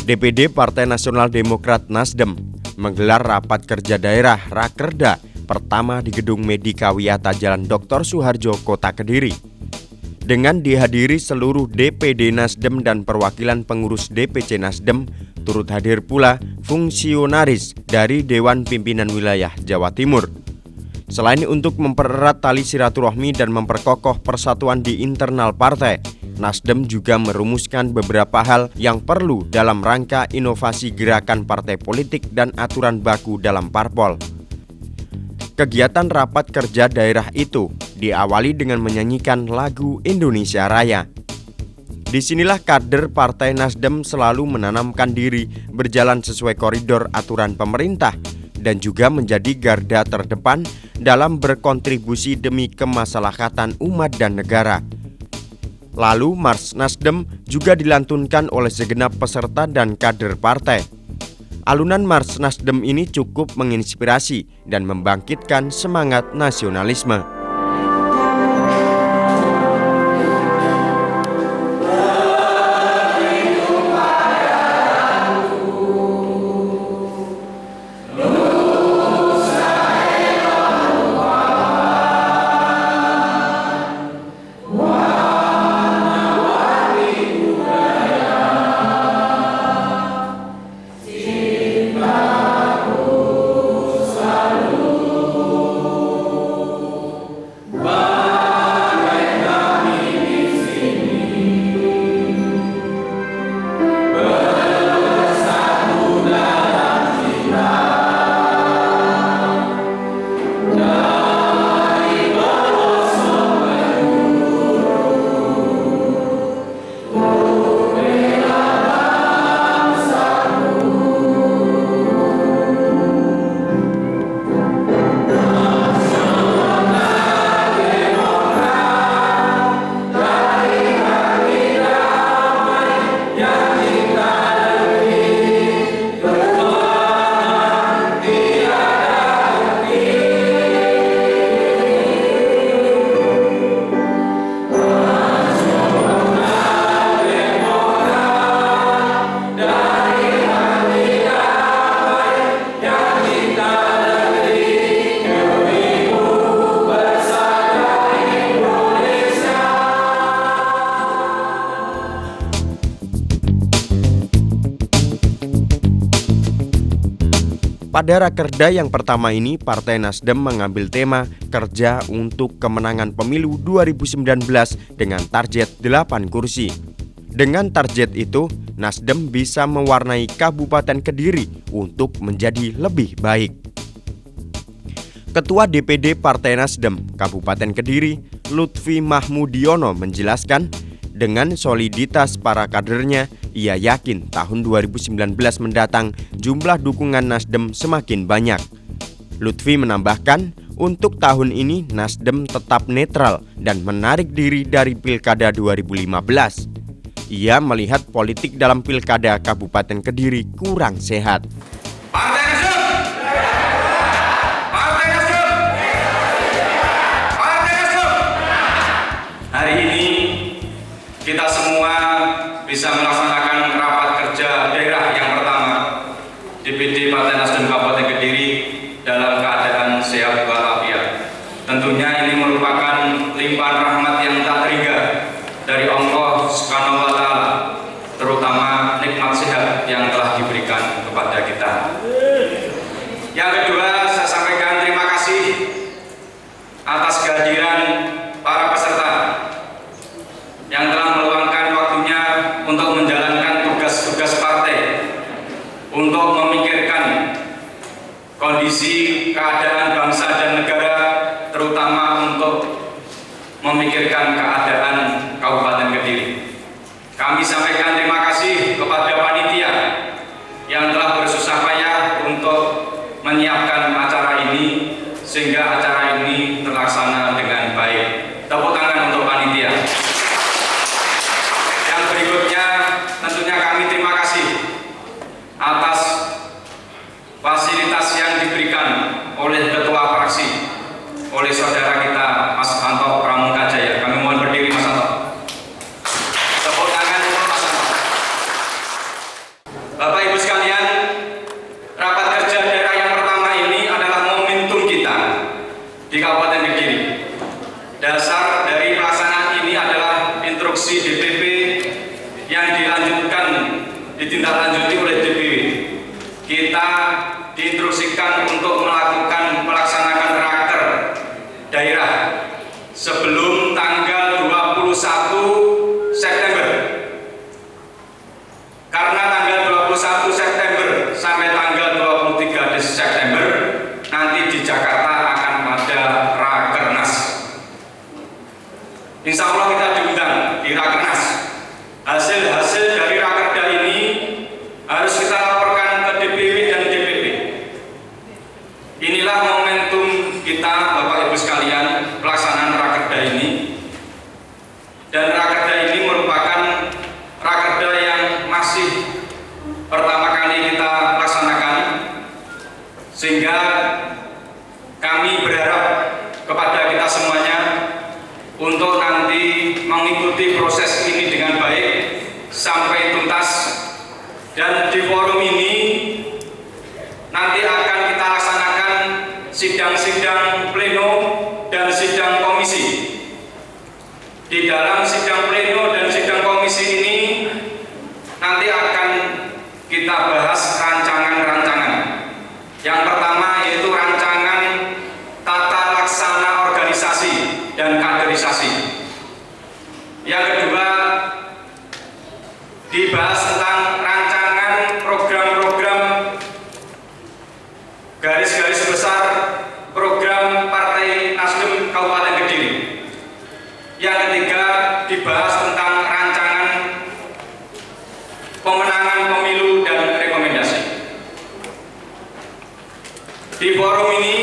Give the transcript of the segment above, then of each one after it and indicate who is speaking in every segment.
Speaker 1: DPD Partai Nasional Demokrat Nasdem menggelar rapat kerja daerah Rakerda pertama di Gedung Medika Wiyata Jalan Dr. Suharjo, Kota Kediri. Dengan dihadiri seluruh DPD Nasdem dan perwakilan pengurus DPC Nasdem, turut hadir pula fungsionaris dari Dewan Pimpinan Wilayah Jawa Timur. Selain untuk mempererat tali silaturahmi dan memperkokoh persatuan di internal partai, Nasdem juga merumuskan beberapa hal yang perlu dalam rangka inovasi gerakan partai politik dan aturan baku dalam parpol. Kegiatan rapat kerja daerah itu diawali dengan menyanyikan lagu Indonesia Raya. Disinilah kader Partai Nasdem selalu menanamkan diri berjalan sesuai koridor aturan pemerintah dan juga menjadi garda terdepan dalam berkontribusi demi kemaslahatan umat dan negara. Lalu Mars Nasdem juga dilantunkan oleh segenap peserta dan kader partai. Alunan Mars Nasdem ini cukup menginspirasi dan membangkitkan semangat nasionalisme. Pada Rakerda yang pertama ini, Partai Nasdem mengambil tema Kerja untuk Kemenangan Pemilu 2019 dengan target 8 kursi. Dengan target itu, Nasdem bisa mewarnai Kabupaten Kediri untuk menjadi lebih baik. Ketua DPD Partai Nasdem Kabupaten Kediri, Lutfi Mahmudiono menjelaskan, dengan soliditas para kadernya, ia yakin tahun 2019 mendatang jumlah dukungan Nasdem semakin banyak. Lutfi menambahkan, untuk tahun ini Nasdem tetap netral dan menarik diri dari Pilkada 2015. Ia melihat politik dalam Pilkada Kabupaten Kediri kurang sehat.
Speaker 2: Partai Nasdem! Partai Nasdem! Partai Nasdem! Hari ini kita semua bisa melaksanakan rapat kerja daerah yang pertama DPD Partai Nasdem Kabupaten Kediri dalam keadaan sehat walafiat. Tentunya ini merupakan limpahan rahmat yang tak terhingga dari Allah Subhanahu wa Ta'ala, terutama nikmat sehat yang telah diberikan kepada kita. Yang kedua, saya sampaikan terima kasih atas kehadiran para peserta yang telah meluangkan waktunya untuk menjalankan tugas-tugas partai, untuk memikirkan kondisi keadaan bangsa dan negara, terutama untuk memikirkan keadaan Kabupaten Kediri. Kami sampaikan terima kasih kepada panitia yang telah bersusah payah untuk menyiapkan acara ini sehingga acara ini terlaksana dengan baik. Tepuk tangan untuk panitia. Yang berikutnya tentunya kami terima kasih atas diberikan oleh Ketua Fraksi, oleh saudara kita Mas Hanto Pramukajaya. Kami mohon berdiri Mas Hanto. Tepuk tangan untuk Mas Hanto. Bapak Ibu sekalian, rapat kerja daerah yang pertama ini adalah momentum kita di Kabupaten Kediri. Dasar dari pelaksanaan ini adalah instruksi DPP yang dilanjutkan, ditindaklanjuti oleh DPW. Kita diinstruksikan untuk melakukan melaksanakan raker daerah sebelum tanggal 21 September. Karena tanggal 21 September sampai tanggal 23 September nanti di Jakarta akan ada Rakernas. Insya Allah kita diundang di Rakernas. Hasil-hasil dari Rakerda ini harus kita laporkan ke DPW dan DPP. Inilah momentum kita, Bapak Ibu sekalian, pelaksanaan Rakerda ini. Dan Rakerda ini merupakan Rakerda yang masih pertama kali kita laksanakan, sehingga kami berharap kepada kita semuanya untuk nanti mengikuti proses ini dengan baik sampai tuntas. Dan di forum ini nanti akan kita laksanakan sidang-sidang pleno dan sidang komisi. Di dalam sidang pleno dan sidang komisi ini nanti akan kita bahas rancangan-rancangan. Yang pertama yaitu rancangan tata laksana organisasi dan kaderisasi. Yang kedua dibahas tentang rancangan program-program garis-garis besar program Partai Nasdem Kabupaten Kediri. Yang ketiga dibahas tentang rancangan pemenangan pemilu dan rekomendasi. Di forum ini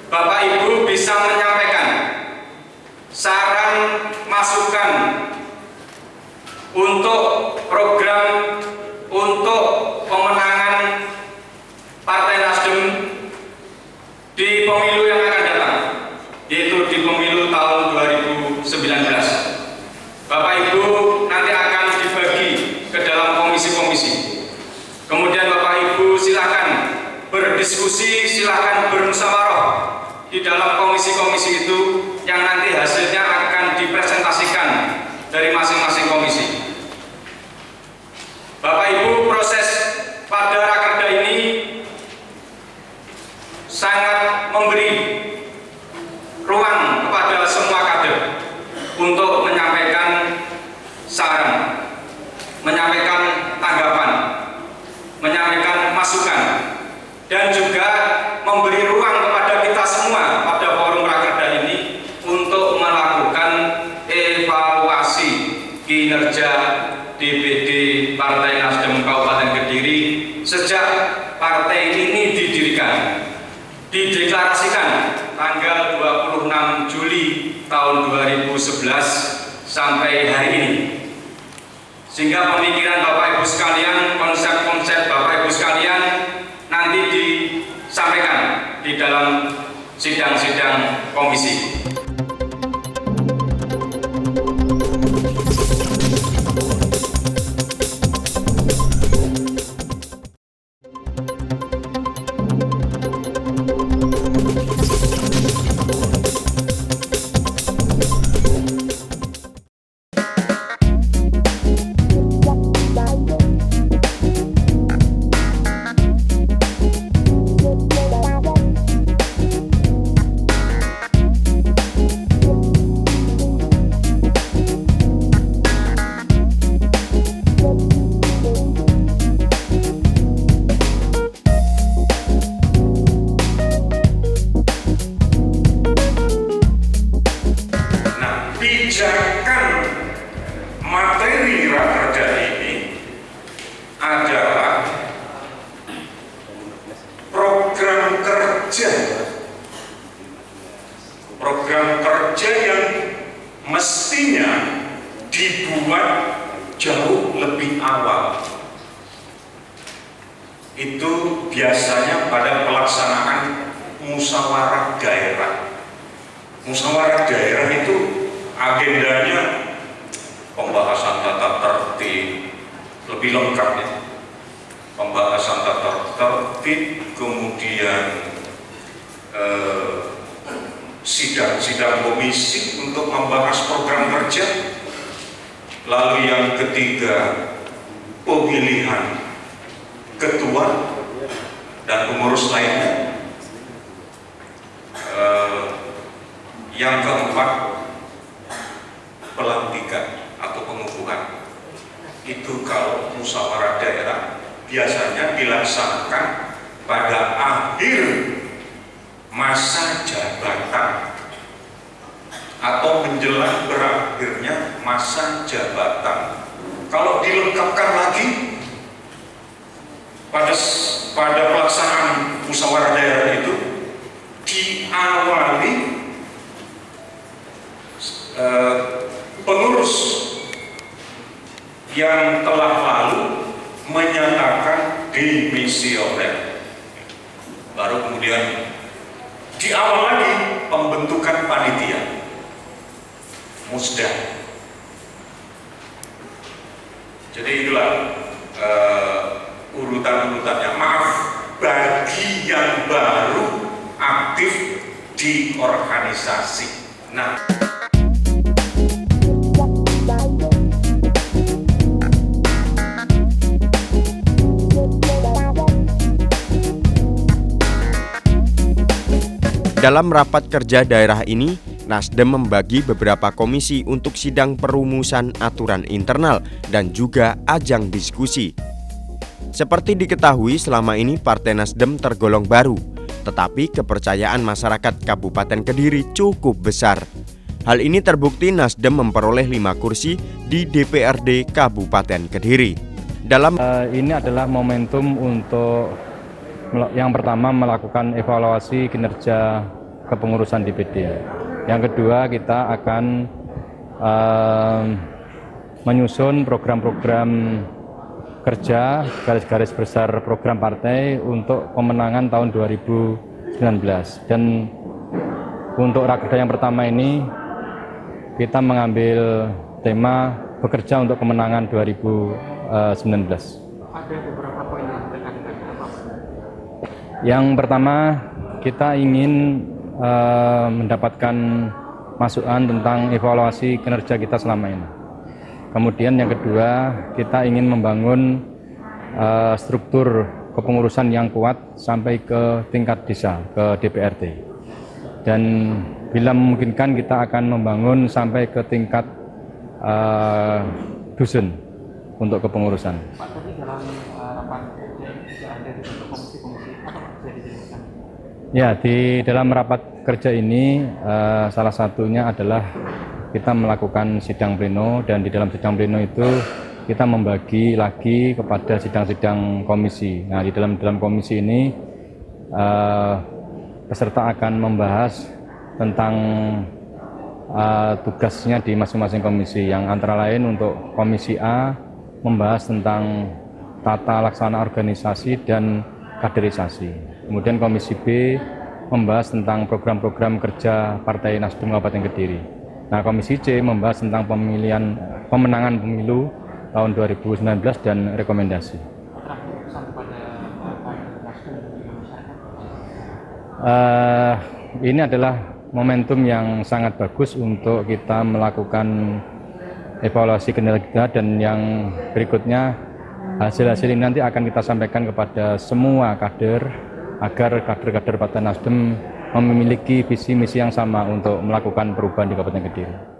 Speaker 2: Bapak Ibu bisa menyampaikan saran masukan untuk program untuk pemenangan Partai Nasdem di pemilu yang akan datang, yaitu di pemilu tahun 2019. Bapak Ibu nanti akan dibagi ke dalam komisi-komisi. Kemudian Bapak Ibu silakan berdiskusi, silakan bermusyawarah di dalam komisi-komisi itu yang nanti hasilnya akan dipresentasikan dari masing-masing komisi. Bapak Ibu, proses pada Rakerda ini sangat memberi ruang kepada semua kader untuk menyampaikan saran, menyampaikan tanggapan, menyampaikan masukan, dan juga memberi ruang kepada kita semua pada forum Rakerda ini untuk melakukan evaluasi kinerja DPD Partai Nasdem Kabupaten Kediri sejak partai ini didirikan, dideklarasikan tanggal 26 Juli tahun 2011 sampai hari ini. Sehingga pemikiran Bapak Ibu sekalian, konsep-konsep Bapak Ibu sekalian nanti disampaikan di dalam sidang-sidang komisi.
Speaker 3: Pijakan materi Rakerda ini adalah program kerja yang mestinya dibuat jauh lebih awal. itu biasanya pada pelaksanaan musyawarah daerah. Musyawarah daerah itu agendanya pembahasan tata tertib, lebih lengkap ya. Pembahasan tata tertib, kemudian sidang-sidang komisi untuk membahas program kerja. Lalu yang ketiga, pemilihan ketua dan pengurus lainnya. Yang keempat, pelantikan atau pengukuhan. Itu kalau musyawarah daerah biasanya dilaksanakan pada akhir masa jabatan atau menjelang berakhirnya masa jabatan. Kalau dilengkapkan lagi pada pelaksanaan musyawarah daerah itu diawali pengurus yang telah lalu menyatakan dimisioner. Baru kemudian di awal lagi pembentukan panitia musda. Jadi itulah urutan-urutannya. Maaf bagi yang baru aktif di organisasi. Nah,
Speaker 1: dalam rapat kerja daerah ini, Nasdem membagi beberapa komisi untuk sidang perumusan aturan internal dan juga ajang diskusi. Seperti diketahui, selama ini Partai Nasdem tergolong baru, tetapi kepercayaan masyarakat Kabupaten Kediri cukup besar. Hal ini terbukti Nasdem memperoleh 5 kursi di DPRD Kabupaten Kediri.
Speaker 4: Ini adalah momentum untuk yang pertama melakukan evaluasi kinerja kepengurusan DPD. Yang kedua, kita akan menyusun program-program kerja, garis-garis besar program partai untuk pemenangan tahun 2019. Dan untuk rakerda yang pertama ini kita mengambil tema bekerja untuk kemenangan 2019.
Speaker 5: Ada beberapa poin yang terkait.
Speaker 4: Yang pertama, kita ingin mendapatkan masukan tentang evaluasi kinerja kita selama ini. Kemudian yang kedua, kita ingin membangun struktur kepengurusan yang kuat sampai ke tingkat desa, ke DPRD. Dan bila memungkinkan kita akan membangun sampai ke tingkat dusun untuk kepengurusan.
Speaker 5: Pak, tadi dalam rapat kerja ada di komisi-komisi apa bisa dijelaskan?
Speaker 4: Ya, di dalam rapat kerja ini salah satunya adalah kita melakukan sidang pleno, dan di dalam sidang pleno itu kita membagi lagi kepada sidang-sidang komisi. Nah, di dalam komisi ini peserta akan membahas tentang tugasnya di masing-masing komisi, yang antara lain untuk komisi A membahas tentang tata laksana organisasi dan kaderisasi. Kemudian komisi B membahas tentang program-program kerja Partai Nasdem Kabupaten Kediri. Nah, komisi C membahas tentang pemenangan pemilu tahun 2019 dan rekomendasi.
Speaker 5: Pesan kepada Nasdem dan juga masyarakat.
Speaker 4: Ini adalah momentum yang sangat bagus untuk kita melakukan evaluasi kinerja kita, dan yang berikutnya hasil-hasil ini nanti akan kita sampaikan kepada semua kader agar kader-kader Partai Nasdem memiliki visi misi yang sama untuk melakukan perubahan di Kabupaten Kediri.